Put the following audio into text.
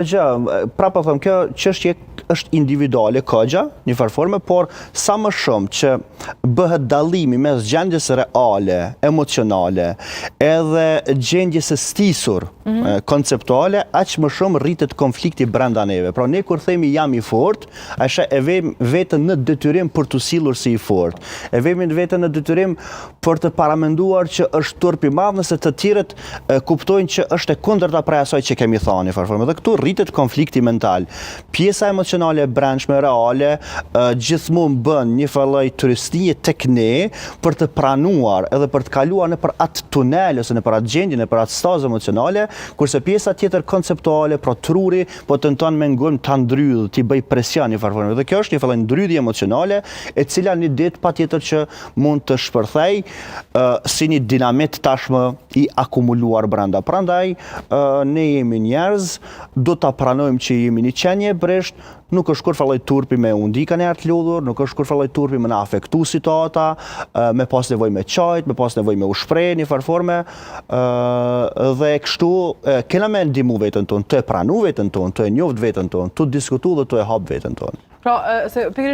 Prapa thëmë, kjo çështje është individuale, këgja, një farforme, por sa më shumë që bëhet dallimi mes gjendjes reale, emocionale, edhe gjendjes së stisur, konceptuale, aq më shumë rritet konflikti brenda neve. Pra ne kur themi jam i fort, ashe e vemi vetën në detyrim për të silur si i fort. E vemi vetën në detyrim për të paramenduar që është turp i madh, nëse të tjerët kuptojnë që është e kundërta prej asaj që kemi thënë, farforme. Dhe këtu rritet konflikti mental. Pjesa emocionale e brendshme reale gjithmonë bën një lloj turistie tek ne për të pranuar edhe për të kaluar në për atë tunel ose në për atë gjendje, në për atë stazë emocionale, kurse pjesa tjetër konceptuale, pra truri, po tenton me ngulm ta ndrydh, t'i bëj presion një farforme. Dhe kjo është një lloj ndrydhje emocionale, e cila një ditë patjetër që mund të shpërthej si një dinamit tashmë i akumuluar brenda. Prandaj ne jemi njerëz, do ta pranojmë që jemi një qenie brisht, nuk është kur falloj turpi me undika në të lodhur, nuk është kur falloj turpi me na afektu situata, me pas nevojë me çajt, me pas nevojë me u shpreh një farforme, dhe kështu kena me ndihmu veten tonë, të e pranu veten tonë, të e njoft veten tonë, të diskutu dhe të e hap veten tonë. Pra, se pikërisht